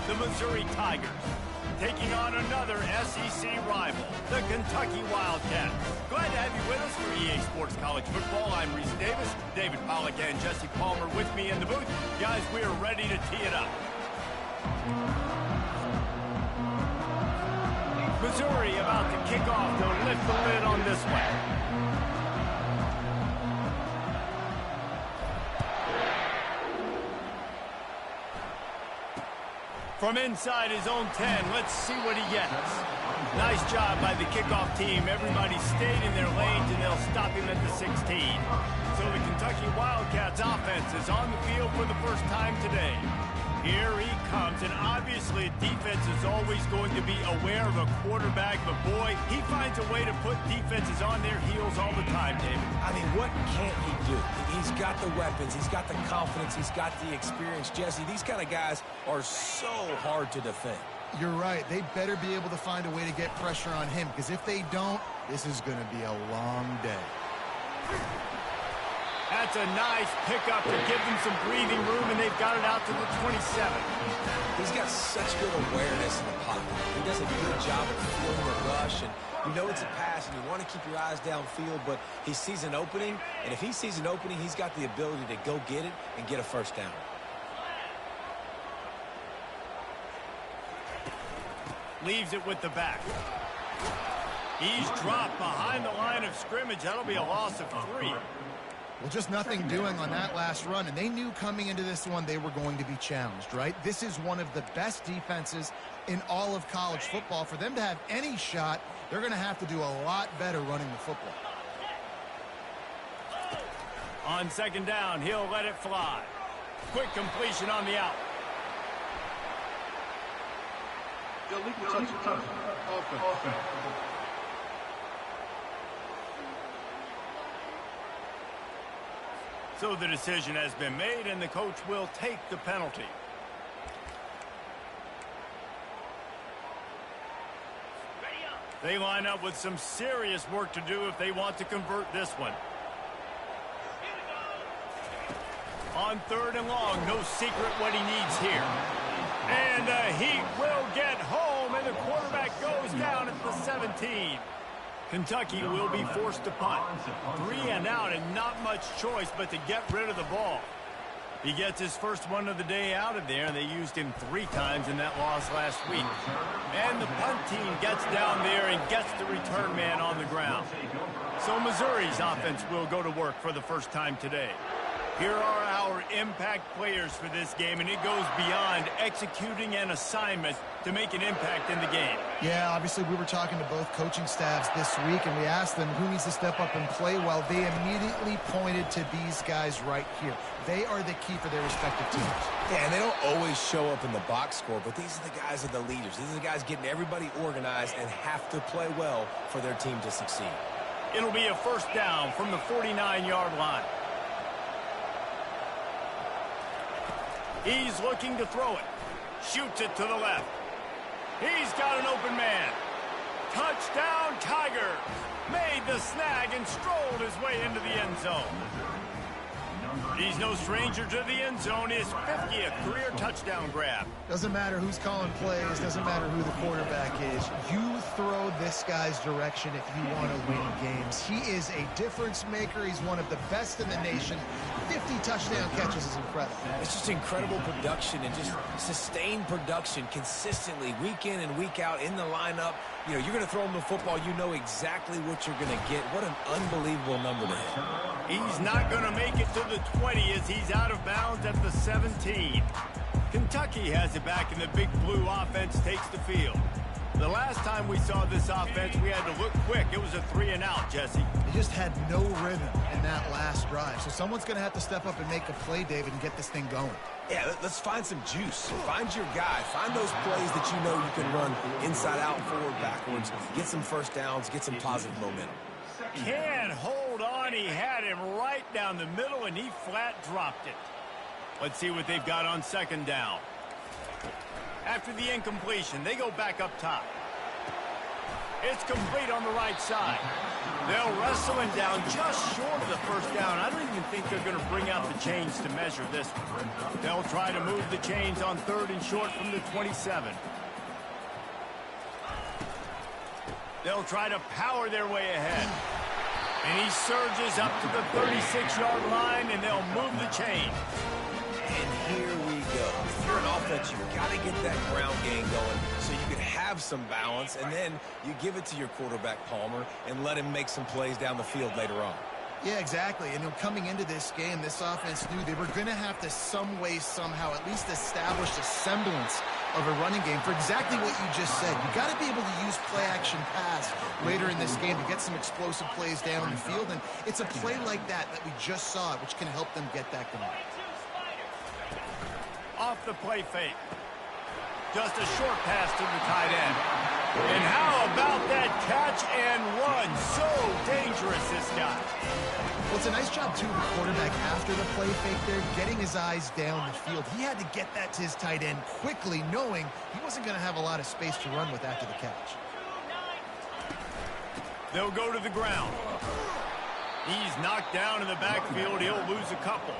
the Missouri Tigers, taking on another SEC rival, the Kentucky Wildcats. Glad to have you with us for EA Sports College Football. I'm Reese Davis, David Pollack and Jesse Palmer with me in the booth. Guys, we are ready to tee it up. Missouri about to kick off. They'll lift the lid on this one. From inside his own 10, let's see what he gets. Nice job by the kickoff team. Everybody stayed in their lanes, and they'll stop him at the 16. So the Kentucky Wildcats offense is on the field for the first time today. Here he comes, and obviously defense is always going to be aware of a quarterback, but boy, he finds a way to put defenses on their heels all the time, David. I mean, what can't he do? He's got the weapons, he's got the confidence, he's got the experience. Jesse, these kind of guys are so hard to defend. You're right. They better be able to find a way to get pressure on him, because if they don't, this is going to be a long day. That's a nice pickup to give them some breathing room, and they've got it out to the 27. He's got such good awareness in the pocket. He does a good job of feeling the rush, and you know it's a pass, and you want to keep your eyes downfield, but he sees an opening, and if he sees an opening, he's got the ability to go get it and get a first down. Leaves it with the back. He's dropped behind the line of scrimmage. That'll be a loss of 3. Well, just nothing doing on that last run, and they knew coming into this one they were going to be challenged, right? This is one of the best defenses in all of college football. For them to have any shot, they're going to have to do a lot better running the football. On second down, he'll let it fly. Quick completion on the out. Offense. So the decision has been made, and the coach will take the penalty. They line up with some serious work to do if they want to convert this one. On third and long, no secret what he needs here. And the Heat will get home, and the quarterback goes down at the 17. Kentucky will be forced to punt. 3 and out, and not much choice but to get rid of the ball. He gets his first one of the day out of there, and they used him 3 times in that loss last week. And the punt team gets down there and gets the return man on the ground. So Missouri's offense will go to work for the first time today. Here are our impact players for this game, and it goes beyond executing an assignment to make an impact in the game. Yeah, obviously we were talking to both coaching staffs this week, and we asked them who needs to step up and play well. They immediately pointed to these guys right here. They are the key for their respective teams. Yeah, and they don't always show up in the box score, but these are the guys that are the leaders. These are the guys getting everybody organized and have to play well for their team to succeed. It'll be a first down from the 49-yard line. He's looking to throw it. Shoots it to the left. He's got an open man. Touchdown, Tigers. Made the snag and strolled his way into the end zone. He's no stranger to the end zone. His 50th career touchdown grab. Doesn't matter who's calling plays. Doesn't matter who the quarterback is. You throw this guy's direction if you want to win games. He is a difference maker. He's one of the best in the nation. 50 touchdown catches is incredible. It's just incredible production and just sustained production consistently week in and week out in the lineup. You know, you're going to throw him the football. You know exactly what you're going to get. What an unbelievable number to hit. He's not going to make it to the 20 as he's out of bounds at the 17. Kentucky has it back, and the big blue offense takes the field. The last time we saw this offense, we had to look quick. It was a 3 and out, Jesse. They just had no rhythm in that last drive. So someone's going to have to step up and make a play, David, and get this thing going. Yeah, let's find some juice. Find your guy. Find those plays that you know you can run inside out, forward, backwards. Get some first downs. Get some positive momentum. Can't hold on. He had him right down the middle, and he flat dropped it. Let's see what they've got on second down. After the incompletion, they go back up top. It's complete on the right side. They'll wrestle him down just short of the first down. I don't even think they're going to bring out the chains to measure this one. They'll try to move the chains on 3rd and short from the 27. They'll try to power their way ahead. And he surges up to the 36-yard line, and they'll move the chain. And here we go. If you're an offense, you've got to get that ground game going so you can have some balance, and then you give it to your quarterback, Palmer, and let him make some plays down the field later on. Yeah, exactly. And coming into this game, this offense knew they were going to have to some way, somehow, at least establish a semblance of a running game for exactly what you just said. You got to be able to use play-action pass later in this game to get some explosive plays down the field, and it's a play like that we just saw, which can help them get that going. Off the play fake. Just a short pass to the tight end. And how about that catch and run? So dangerous, this guy. Well, it's a nice job, too, the quarterback after the play fake there, getting his eyes down the field. He had to get that to his tight end quickly, knowing he wasn't going to have a lot of space to run with after the catch. They'll go to the ground. He's knocked down in the backfield. He'll lose a couple.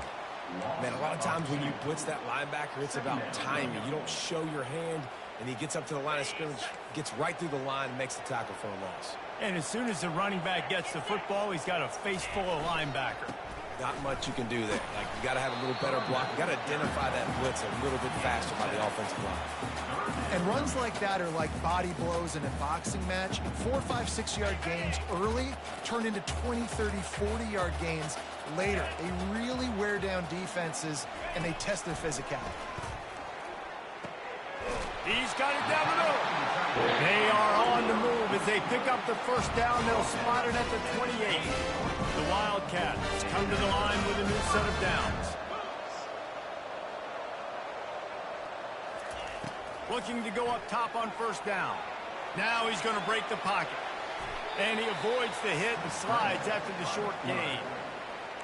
Man, a lot of times when you blitz that linebacker, it's about timing. You don't show your hand, and he gets up to the line of scrimmage, gets right through the line, and makes the tackle for a loss. And as soon as the running back gets the football, he's got a face full of linebacker. Not much you can do there. Like, you got to have a little better block. You got to identify that blitz a little bit faster by the offensive line. And runs like that are like body blows in a boxing match. 4, 5, 6-yard gains early turn into 20, 30, 40-yard gains later. They really wear down defenses, and they test their physicality. He's got it down the middle. They are on the move as they pick up the first down. They'll spot it at the 28. The Wildcats come to the line with a new set of downs. Looking to go up top on first down. Now he's going to break the pocket. And he avoids the hit and slides after the short gain.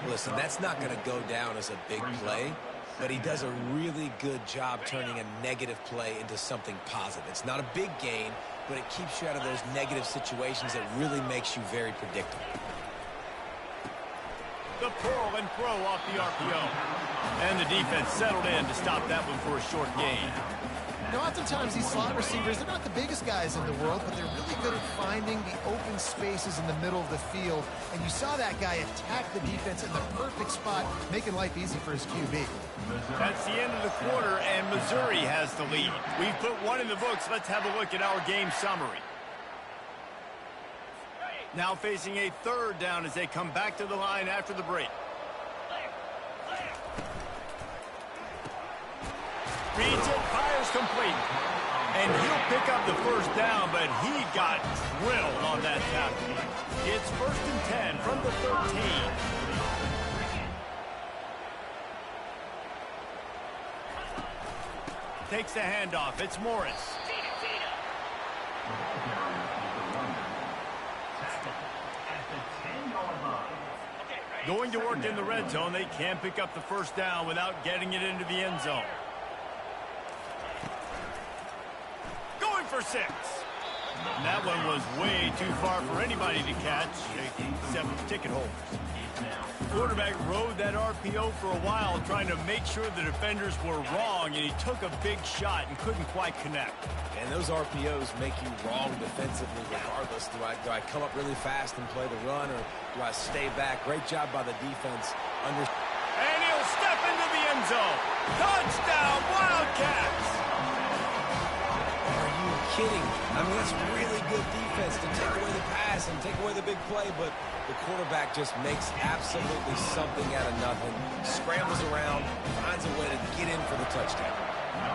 Listen, that's not going to go down as a big play, but he does a really good job turning a negative play into something positive. It's not a big gain, but it keeps you out of those negative situations that really makes you very predictable. The pull and throw off the RPO. And the defense settled in to stop that one for a short gain. Now, oftentimes these slot receivers, they're not the biggest guys in the world, but they're really good at finding the open spaces in the middle of the field. And you saw that guy attack the defense in the perfect spot, making life easy for his QB. That's the end of the quarter, and Missouri has the lead. We've put one in the books. Let's have a look at our game summary. Now facing a third down as they come back to the line after the break. Reads it, fires complete. And he'll pick up the first down, but he got drilled on that tackle. It's 1st and 10 from the 13. Takes the handoff. It's Morris. Going to work in the red zone. They can't pick up the first down without getting it into the end zone. Going for 6. That one was way too far for anybody to catch, except ticket holders. Quarterback rode that RPO for a while, trying to make sure the defenders were wrong, and he took a big shot and couldn't quite connect. And those RPOs make you wrong defensively regardless. Do I come up really fast and play the run, or do I stay back? Great job by the defense. And he'll step into the end zone. Touchdown, Wildcats! Are you kidding? I mean, that's really good defense to take away the pass and take away the big play, but the quarterback just makes absolutely something out of nothing, scrambles around, finds a way to get in for the touchdown.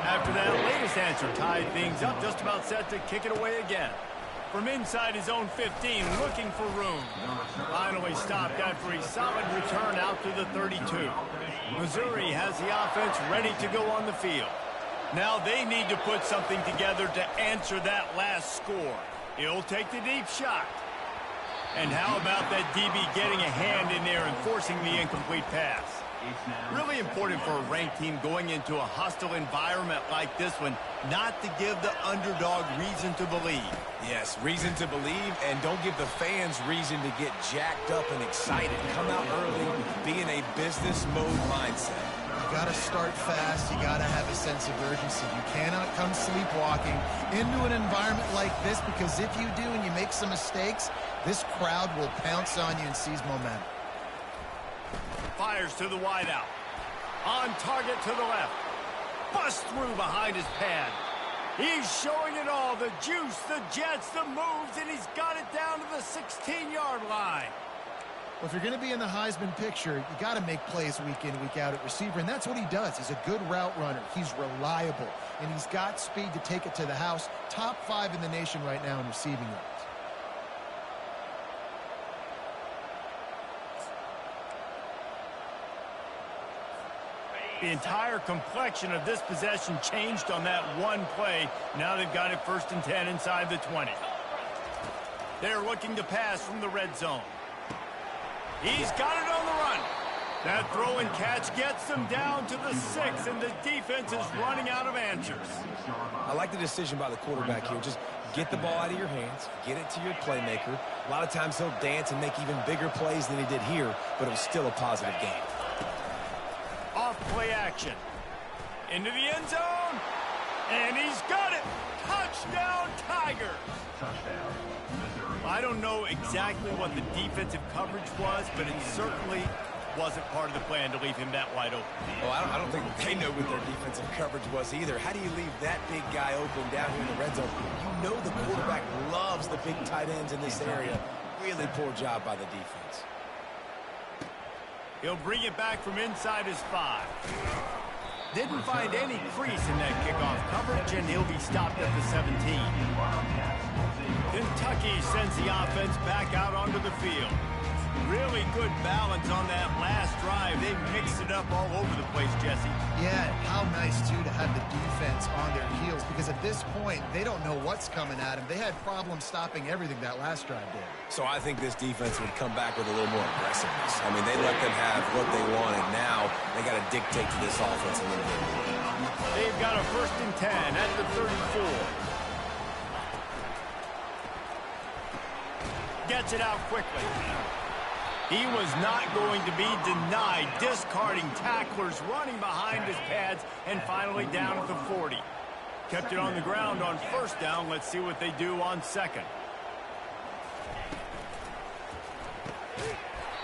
After that latest answer tied things up, just about set to kick it away again. From inside his own 15, looking for room. Finally stopped after a solid return out to the 32. Missouri has the offense ready to go on the field. Now they need to put something together to answer that last score. He'll take the deep shot. And how about that DB getting a hand in there and forcing the incomplete pass? Really important for a ranked team going into a hostile environment like this one, not to give the underdog reason to believe. Yes, reason to believe, and don't give the fans reason to get jacked up and excited. Come out early, be in a business mode mindset. You got to start fast. You got to have a sense of urgency. You cannot come sleepwalking into an environment like this, because if you do and you make some mistakes, this crowd will pounce on you and seize momentum. Fires to the wideout. On target to the left. Bust through behind his pad. He's showing it all. The juice, the jets, the moves, and he's got it down to the 16-yard line. Well, if you're going to be in the Heisman picture, you got to make plays week in, week out at receiver, and that's what he does. He's a good route runner. He's reliable, and he's got speed to take it to the house. Top 5 in the nation right now in receiving yards. The entire complexion of this possession changed on that one play. Now they've got it 1st and 10 inside the 20. They're looking to pass from the red zone. He's got it on the run. That throw and catch gets them down to the 6, and the defense is running out of answers. I like the decision by the quarterback here. Just get the ball out of your hands, get it to your playmaker. A lot of times he'll dance and make even bigger plays than he did here, but it was still a positive game. Off play action. Into the end zone. And he's got it. Touchdown, Tigers. I don't know exactly what the defensive coverage was, but it certainly wasn't part of the plan to leave him that wide open. Well, I don't think they know what their defensive coverage was either. How do you leave that big guy open down here in the red zone? You know the quarterback loves the big tight ends in this area. Really poor job by the defense. He'll bring it back from inside his 5. Didn't find any crease in that kickoff coverage, and he'll be stopped at the 17. Kentucky sends the offense back out onto the field. Really good balance on that last drive. They mixed it up all over the place, Jesse. Yeah, how nice, too, to have the defense on their heels, because at this point, they don't know what's coming at them. They had problems stopping everything that last drive did. So I think this defense would come back with a little more aggressiveness. I mean, they let them have what they wanted. Now they got to dictate to this offense a little bit more. They've got a 1st and 10 at the 34. Gets it out quickly. He was not going to be denied, discarding tacklers, running behind his pads, and finally down at the 40. Kept it on the ground on 1st down. Let's see what they do on 2nd.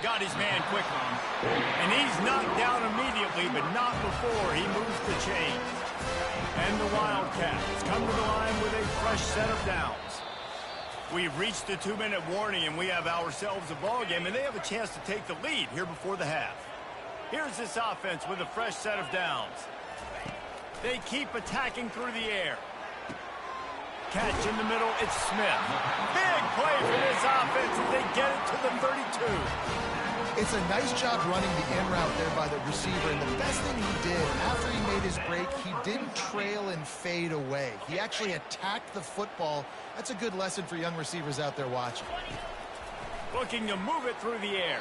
Got his man quickly. And he's knocked down immediately, but not before he moves the chains. And the Wildcats come to the line with a fresh set of downs. We've reached the 2-minute warning, and we have ourselves a ball game, and they have a chance to take the lead here before the half. Here's this offense with a fresh set of downs. They keep attacking through the air. Catch in the middle, it's Smith. Big play for this offense, and they get it to the 32. It's a nice job running the in route there by the receiver, and the best thing he did after he made his break, he didn't trail and fade away. He actually attacked the football. That's a good lesson for young receivers out there watching. Looking to move it through the air.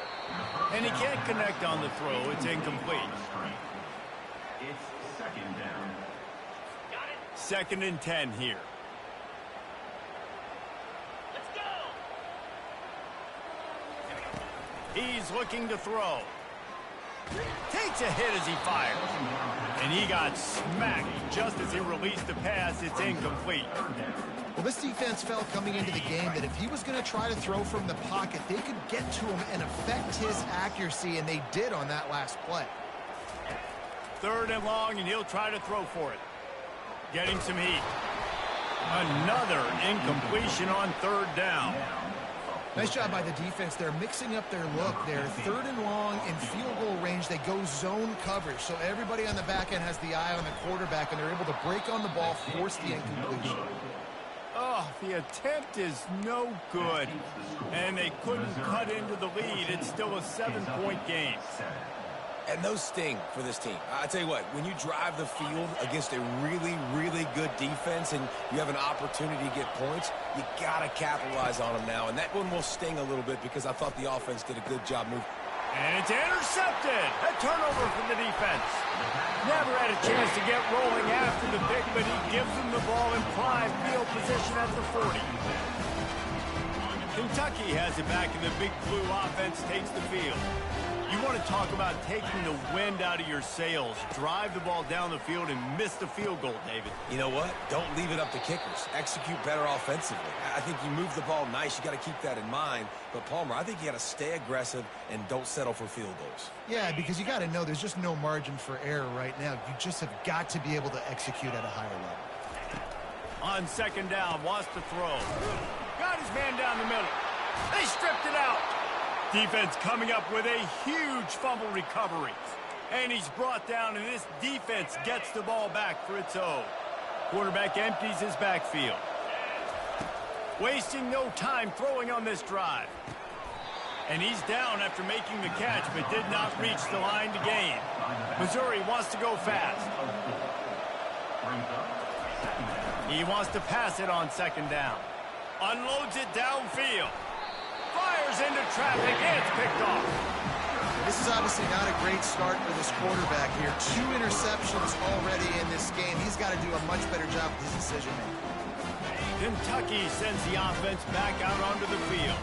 And he can't connect on the throw. It's incomplete. It's 2nd down. 2nd and 10 here. He's looking to throw. Takes a hit as he fires. And he got smacked just as he released the pass. It's incomplete. Well, this defense felt coming into the game that if he was going to try to throw from the pocket, they could get to him and affect his accuracy, and they did on that last play. 3rd and long, and he'll try to throw for it. Getting some heat. Another incompletion on 3rd down. Nice job by the defense. They're mixing up their look. They're 3rd and long in field goal range. They go zone coverage, so everybody on the back end has the eye on the quarterback, and they're able to break on the ball, force the incompletion. Oh, the attempt is no good, and they couldn't cut into the lead. It's still a 7-point game. And those sting for this team. I tell you what, when you drive the field against a really, really good defense and you have an opportunity to get points, you got to capitalize on them now. And that one will sting a little bit because I thought the offense did a good job moving. And it's intercepted. A turnover from the defense. Never had a chance to get rolling after the pick, but he gives them the ball in prime field position at the 40. Kentucky has it back, and the Big Blue offense takes the field. You want to talk about taking the wind out of your sails. Drive the ball down the field and miss the field goal, David. You know what? Don't leave it up to kickers. Execute better offensively. I think you move the ball nice. You got to keep that in mind. But, Palmer, I think you got to stay aggressive and don't settle for field goals. Yeah, because you got to know there's just no margin for error right now. You just have got to be able to execute at a higher level. On second down, wants to throw. Got his man down the middle. They stripped it out. Defense coming up with a huge fumble recovery. And he's brought down, and this defense gets the ball back for its own. Quarterback empties his backfield. Wasting no time throwing on this drive. And he's down after making the catch, but did not reach the line to gain. Missouri wants to go fast. He wants to pass it on second down. Unloads it downfield. Fires into traffic, and it's picked off. This is obviously not a great start for this quarterback here. 2 interceptions already in this game. He's got to do a much better job with his decision-making. Kentucky sends the offense back out onto the field.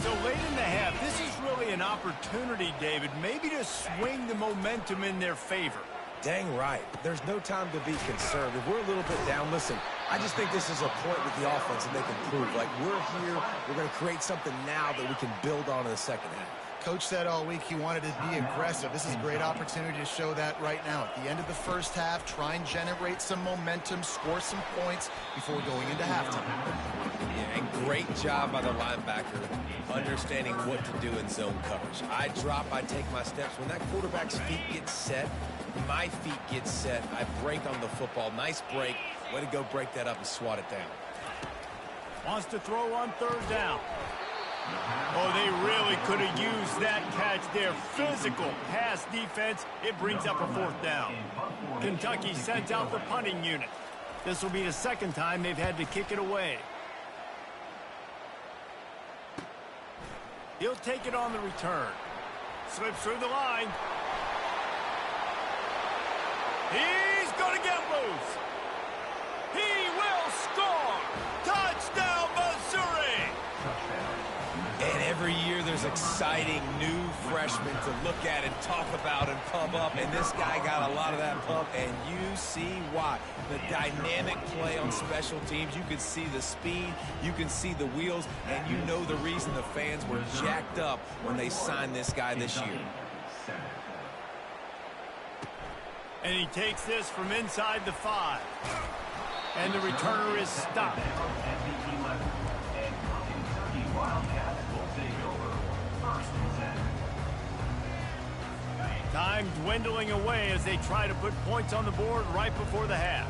So late in the half, this is really an opportunity, David, maybe to swing the momentum in their favor. Dang right. There's no time to be concerned. If we're a little bit down, listen, I just think this is a point with the offense that they can prove. Like, we're here, we're going to create something now that we can build on in the second half. Coach said all week he wanted to be aggressive. This is a great opportunity to show that right now. At the end of the first half, try and generate some momentum, score some points before going into halftime. Yeah, and great job by the linebacker understanding what to do in zone coverage. I drop, I take my steps. When that quarterback's feet get set, my feet get set, I break on the football. Nice break. Way to go break that up and swat it down. Wants to throw on third down. Oh, they really could have used that catch there. Physical pass defense. It brings up a fourth down. Kentucky sends out the punting unit. This will be the second time they've had to kick it away. He'll take it on the return. Slips through the line. He's going to get loose. He will score. Touchdown, Missouri. And every year there's exciting new freshmen to look at and talk about and pump up. And this guy got a lot of that pump, and you see why. The dynamic play on special teams. You can see the speed. You can see the wheels. And you know the reason the fans were jacked up when they signed this guy this year. And he takes this from inside the 5. And the returner is stopped. Time dwindling away as they try to put points on the board right before the half.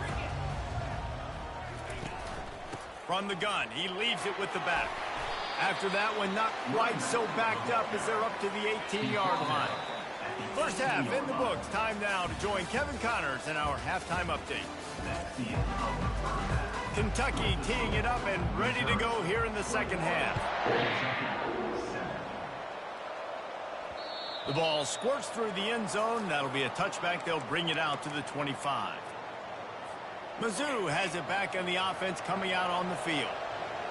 From the gun, he leaves it with the back. After that one, not quite so backed up as they're up to the 18-yard line. First half in the books. Time now to join Kevin Connors in our halftime update. Kentucky teeing it up and ready to go here in the second half. The ball squirts through the end zone. That'll be a touchback. They'll bring it out to the 25. Mizzou has it back on the offense coming out on the field.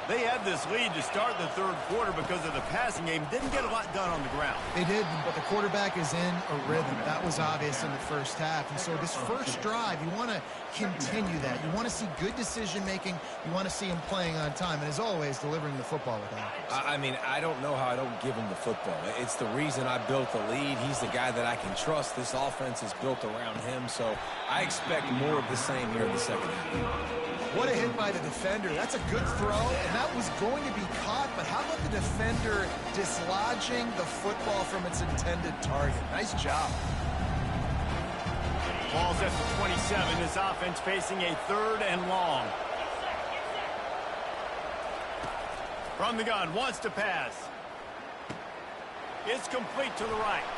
They had this lead to start the third quarter because of the passing game. Didn't get a lot done on the ground. They did, but the quarterback is in a rhythm. That was obvious in the first half. And so this first drive, you want to continue that. You want to see good decision-making. You want to see him playing on time. And as always, delivering the football with accuracy. I mean, I don't know how I don't give him the football. It's the reason I built the lead. He's the guy that I can trust. This offense is built around him. So I expect more of the same here in the second half. What a hit by the defender. That's a good throw, and that was going to be caught, but how about the defender dislodging the football from its intended target? Nice job. Ball's at the 27. This offense facing a third and long. From the gun, wants to pass. It's complete to the right.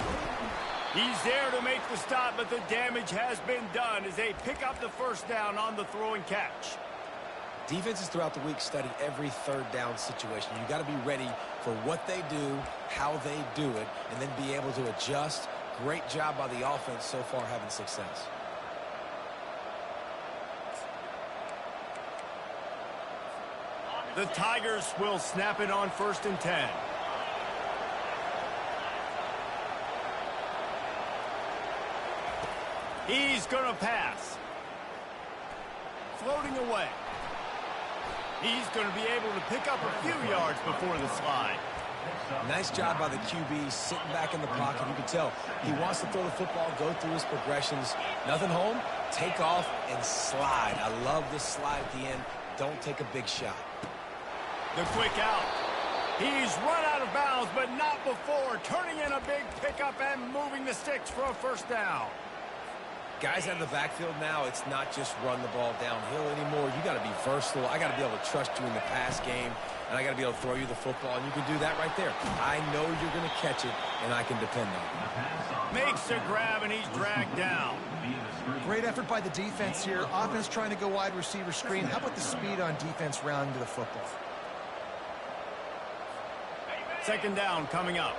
He's there to make the stop, but the damage has been done as they pick up the first down on the throw and catch. Defenses throughout the week study every third down situation. You got to be ready for what they do, how they do it, and then be able to adjust. Great job by the offense so far having success. The Tigers will snap it on 1st and 10. He's going to pass. Floating away. He's going to be able to pick up a few yards before the slide. Nice job by the QB sitting back in the pocket. You can tell he wants to throw the football, go through his progressions. Nothing home, take off and slide. I love this slide at the end. Don't take a big shot. The quick out. He's run out of bounds, but not before turning in a big pickup and moving the sticks for a 1st down. Guys out of the backfield now, it's not just run the ball downhill anymore. You got to be versatile. I got to be able to trust you in the pass game, and I got to be able to throw you the football, and you can do that right there. I know you're going to catch it, and I can depend on it. Makes a grab, and he's dragged down. Great effort by the defense here. Offense trying to go wide receiver screen. How about the speed on defense rounding to the football? 2nd down coming up.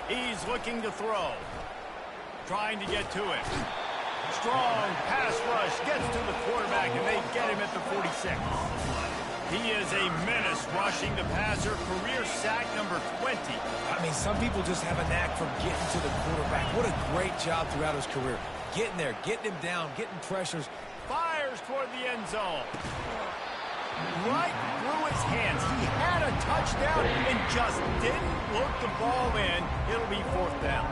He's looking to throw. Trying to get to it. Strong pass rush gets to the quarterback, and they get him at the 46. He is a menace rushing the passer. Career sack number 20. I mean, some people just have a knack for getting to the quarterback. What a great job throughout his career. Getting there, getting him down, getting pressures. Fires toward the end zone. Right through his hands. He had a touchdown and just didn't look the ball in. It'll be 4th down.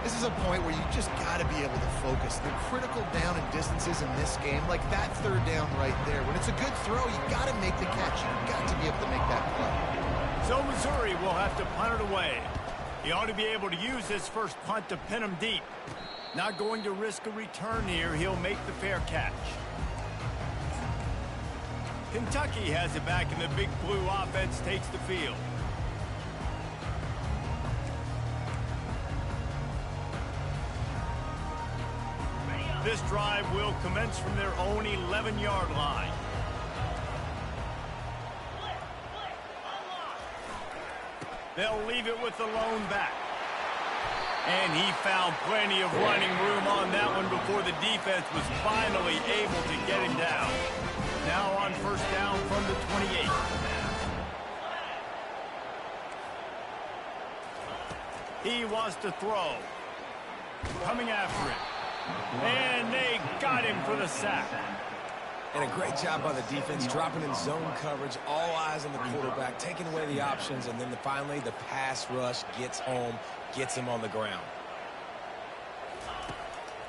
This is a point where you just got to be able to focus. The critical down and distances in this game, like that 3rd down right there. When it's a good throw, you got to make the catch. You've got to be able to make that play. So Missouri will have to punt it away. He ought to be able to use his first punt to pin him deep. Not going to risk a return here. He'll make the fair catch. Kentucky has it back, and the Big Blue offense takes the field. This drive will commence from their own 11-yard line. They'll leave it with the lone back. And he found plenty of running room on that one before the defense was finally able to get him down. Now on 1st down from the 28. He wants to throw. Coming after it. And they got him for the sack. And a great job by the defense, dropping in zone coverage, all eyes on the quarterback, taking away the options, and then finally the pass rush gets home, gets him on the ground.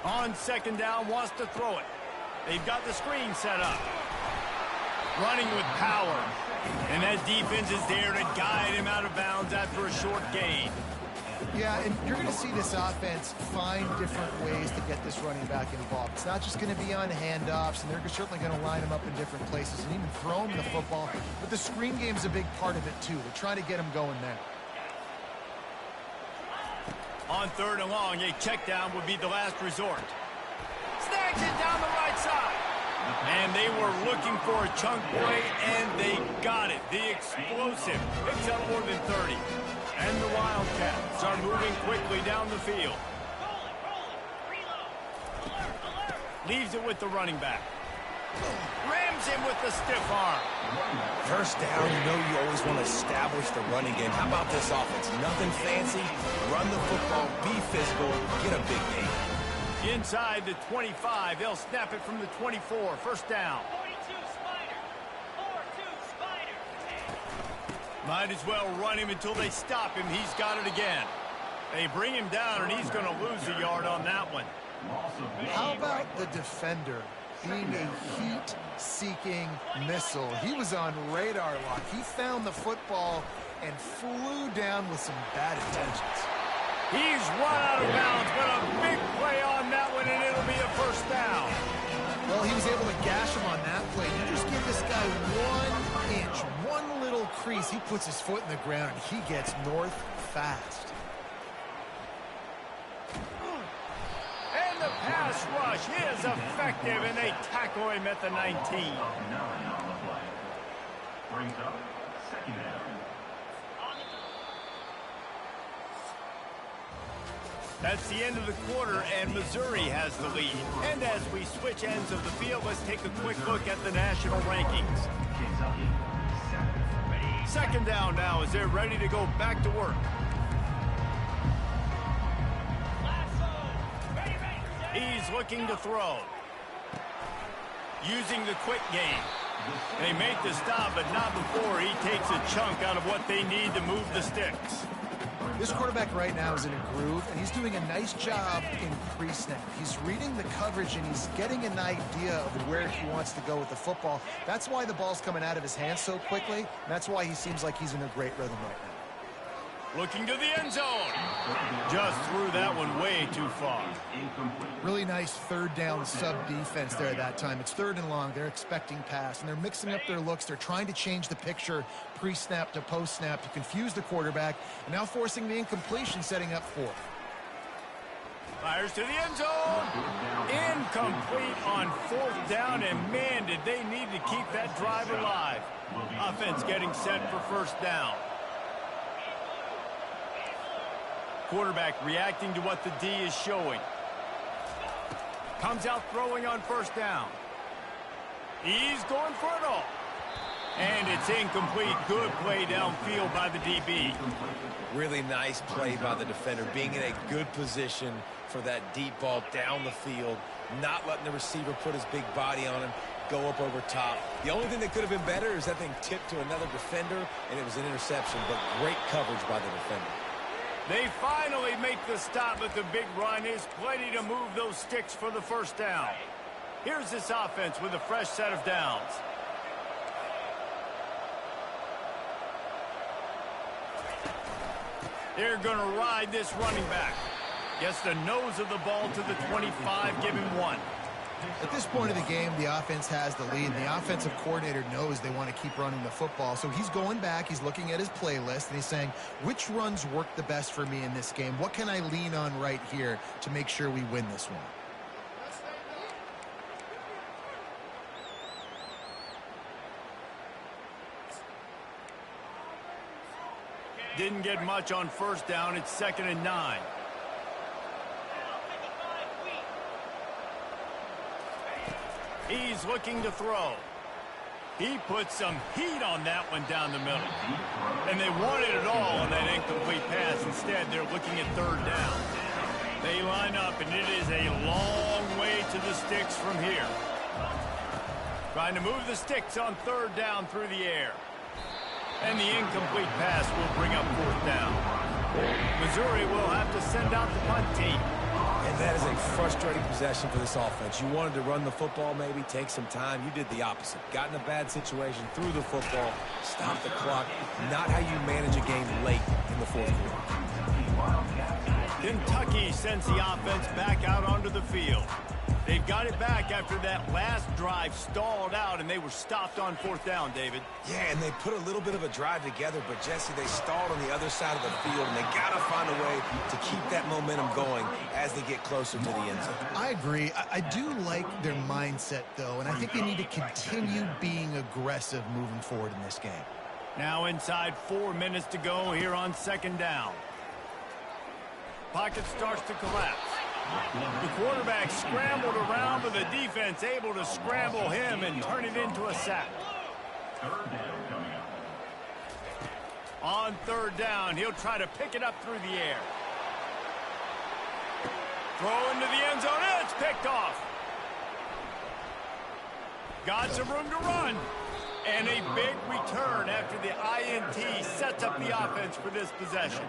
On 2nd down, wants to throw it. They've got the screen set up. Running with power. And that defense is there to guide him out of bounds after a short gain. Yeah, and you're going to see this offense find different ways to get this running back involved. It's not just going to be on handoffs, and they're certainly going to line him up in different places and even throw him the football. But the screen game's a big part of it, too. They're trying to get him going there. On 3rd and long, a check down would be the last resort. Snags it down the right side. And they were looking for a chunk play, and they got it. The explosive picks up more than 30. And the Wildcats are moving quickly down the field. Leaves it with the running back. Rams him with the stiff arm. 1st down, you know you always want to establish the running game. How about this offense? Nothing fancy. Run the football, be physical, get a big gain. Inside the 25, they'll snap it from the 24. 1st down. Might as well run him until they stop him. He's got it again. They bring him down, and he's going to lose a yard on that one. How about the defender being a heat-seeking missile? He was on radar lock. He found the football and flew down with some bad intentions. He's run out of bounds, but a big play on that one, and it'll be a 1st down. Well, he was able to gash him on that play. You just give this guy 1 inch, one little crease. He puts his foot in the ground, and he gets north fast. pass rush is effective, and they tackle him at the 19. Brings up second down. That's the end of the quarter, and Missouri has the lead. And as we switch ends of the field, let's take a quick look at the national rankings. Second down now as they're ready to go back to work. He's looking to throw. Using the quick game. They make the stop, but not before he takes a chunk out of what they need to move the sticks. This quarterback right now is in a groove, and he's doing a nice job in pre-snap. He's reading the coverage, and he's getting an idea of where he wants to go with the football. That's why the ball's coming out of his hands so quickly, and that's why he seems like he's in a great rhythm right now. Looking to the end zone. Just threw that one way too far. Really nice third down sub defense there that time. It's third and long. They're expecting pass, and they're mixing up their looks. They're trying to change the picture pre-snap to post-snap to confuse the quarterback, and now forcing the incompletion, setting up fourth. Fires to the end zone. Incomplete on fourth down, and man, did they need to keep that drive alive. Offense getting set for first down. Quarterback reacting to what the D is showing. Comes out throwing on first down. He's going for it all. And it's incomplete. Good play downfield by the DB. Really nice play by the defender, being in a good position for that deep ball down the field, not letting the receiver put his big body on him, go up over top. The only thing that could have been better is that thing tipped to another defender, and it was an interception, but great coverage by the defender. They finally make the stop, but the big run is plenty to move those sticks for the first down. Here's this offense with a fresh set of downs. They're going to ride this running back. Gets the nose of the ball to the 25, give him one. At this point of the game, the offense has the lead, and the offensive coordinator knows they want to keep running the football. So he's going back, he's looking at his playlist, and he's saying, which runs work the best for me in this game? What can I lean on right here to make sure we win this one? Didn't get much on first down. It's 2nd and 9. He's looking to throw. He put some heat on that one down the middle. And they wanted it all on that incomplete pass. Instead, they're looking at third down. They line up, and it is a long way to the sticks from here. Trying to move the sticks on third down through the air. And the incomplete pass will bring up fourth down. Missouri will have to send out the punt team. And that is a frustrating possession for this offense. You wanted to run the football, maybe take some time. You did the opposite. Got in a bad situation, threw the football, stopped the clock. Not how you manage a game late in the fourth quarter. Kentucky sends the offense back out onto the field. They've got it back after that last drive stalled out, and they were stopped on fourth down, David. Yeah, and they put a little bit of a drive together, but, Jesse, they stalled on the other side of the field, and they got to find a way to keep that momentum going as they get closer to the end zone. I agree. I do like their mindset, though, and I think they need to continue being aggressive moving forward in this game. Now inside 4 minutes to go here on second down. Pocket starts to collapse. The quarterback scrambled around, but the defense able to scramble him and turn it into a sack. On third down, he'll try to pick it up through the air. Throw into the end zone, and it's picked off. Got some room to run. And a big return after the INT sets up the offense for this possession.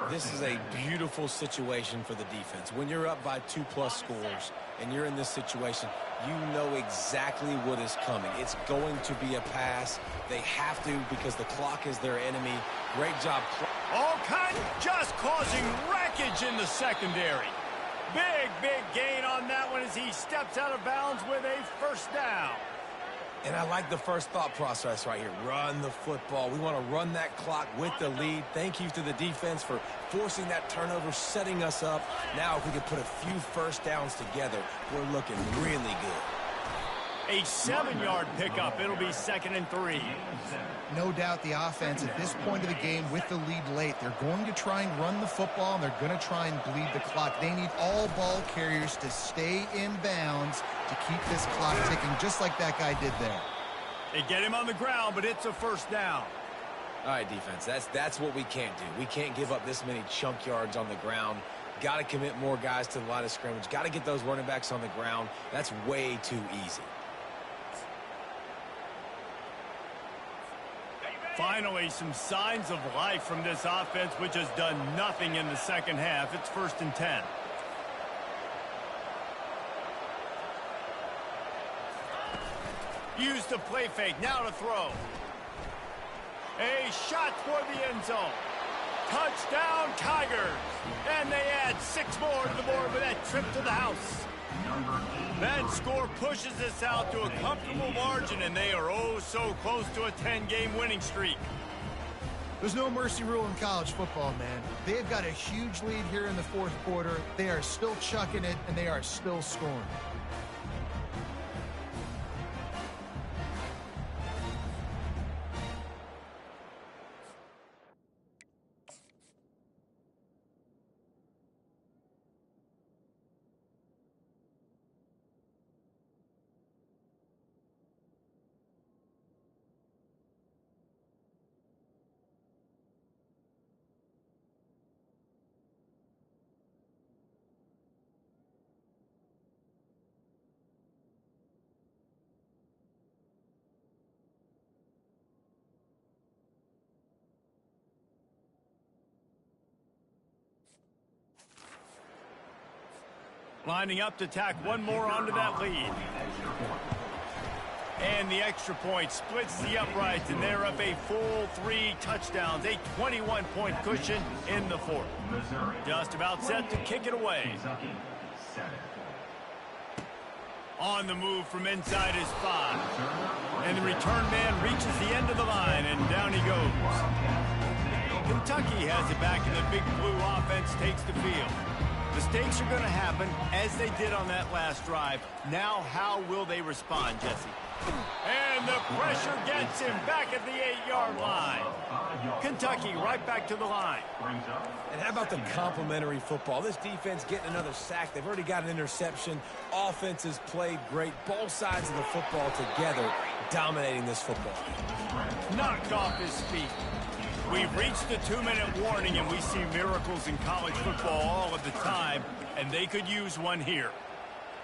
This is a beautiful situation for the defense. When you're up by 2+ scores and you're in this situation, you know exactly what is coming. It's going to be a pass. They have to because the clock is their enemy. Great job. All kinds just causing wreckage in the secondary. Big gain on that one as he steps out of bounds with a first down. And I like the first thought process right here. Run the football. We want to run that clock with the lead. Thank you to the defense for forcing that turnover, setting us up. Now if we could put a few first downs together, we're looking really good. A 7-yard pickup. It'll be 2nd and 3. No doubt the offense at this point of the game with the lead late, they're going to try and run the football, and they're going to try and bleed the clock. They need all ball carriers to stay in bounds to keep this clock ticking, just like that guy did there. They get him on the ground, but it's a first down. All right, defense, that's what we can't do. We can't give up this many chunk yards on the ground. Got to commit more guys to the line of scrimmage. Got to get those running backs on the ground. That's way too easy. Finally, some signs of life from this offense, which has done nothing in the second half. It's 1st and 10. Use the play fake. Now to throw. A shot toward the end zone. Touchdown, Tigers. And they add 6 more to the board with that trip to the house. That score pushes us out to a comfortable margin, and they are oh so close to a 10-game winning streak. There's no mercy rule in college football, man. They've got a huge lead here in the 4th quarter. They are still chucking it, and they are still scoring. Lining up to tack one more onto that lead. And the extra point splits the uprights, and they're up a full 3 touchdowns, a 21-point cushion in the 4th. Just about set to kick it away. On the move from inside his 5. And the return man reaches the end of the line, and down he goes. Kentucky has it back, and the big blue offense takes the field. Mistakes are going to happen, as they did on that last drive. Now, how will they respond, Jesse? And the pressure gets him back at the 8-yard line. Kentucky right back to the line. And how about the complimentary football? This defense getting another sack. They've already got an interception. Offense has played great. Both sides of the football together, dominating this football. Knocked off his feet. We've reached the 2-minute warning, and we see miracles in college football all of the time, and they could use one here.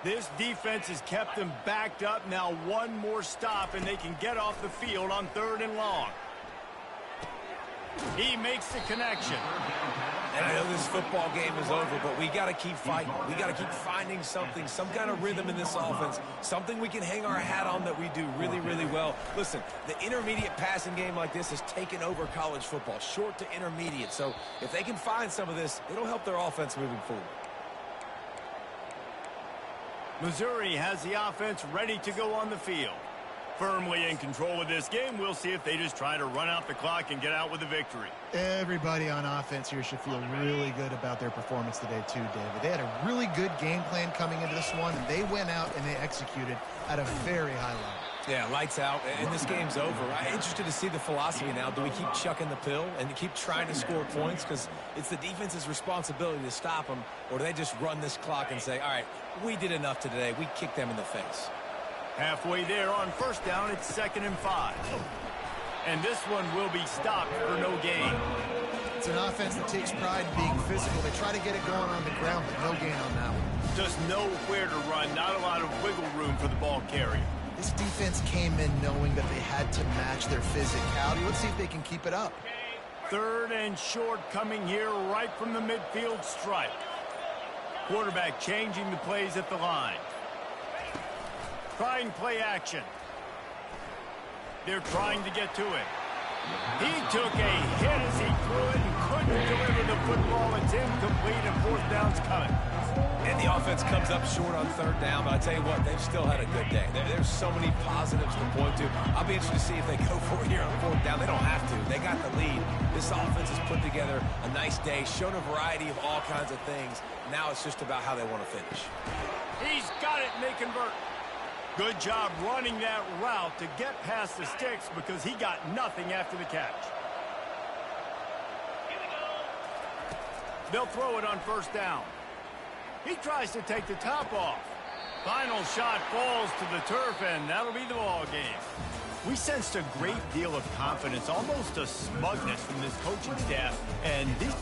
This defense has kept them backed up. Now one more stop, and they can get off the field on 3rd and long. He makes the connection. And I know this football game is over, but we got to keep fighting. We got to keep finding something, some kind of rhythm in this offense, something we can hang our hat on that we do really, really well. Listen, the intermediate passing game like this has taken over college football, short to intermediate. So if they can find some of this, it'll help their offense moving forward. Missouri has the offense ready to go on the field. Firmly in control of this game. We'll see if they just try to run out the clock and get out with a victory. Everybody on offense here should feel really good about their performance today too, David. They had a really good game plan coming into this one, and they went out and they executed at a very high level. Yeah, lights out, and this game's over. I'm interested to see the philosophy now. Do we keep chucking the pill and keep trying to score points because it's the defense's responsibility to stop them, or do they just run this clock and say, all right, we did enough today. We kicked them in the face. Halfway there on 1st down, it's 2nd and 5. And this one will be stopped for no gain. It's an offense that takes pride in being physical. They try to get it going on the ground, but no gain on that one. Just know where to run. Not a lot of wiggle room for the ball carrier. This defense came in knowing that they had to match their physicality. Let's see if they can keep it up. 3rd and short coming here right from the midfield stripe. Quarterback changing the plays at the line. Trying play action. They're trying to get to it. He took a hit as he threw it and couldn't deliver the football. It's incomplete, and 4th down's coming. And the offense comes comes up short on third down, but I tell you what, they've still had a good day. There's so many positives to point to. I'll be interested to see if they go for it here on fourth down. They don't have to. They got the lead. This offense has put together a nice day, shown a variety of all kinds of things. Now it's just about how they want to finish. He's got it, and they convert. Good job running that route to get past the sticks because he got nothing after the catch. They'll throw it on first down. He tries to take the top off. Final shot falls to the turf, and that'll be the ball game. We sensed a great deal of confidence, almost a smugness from this coaching staff, and this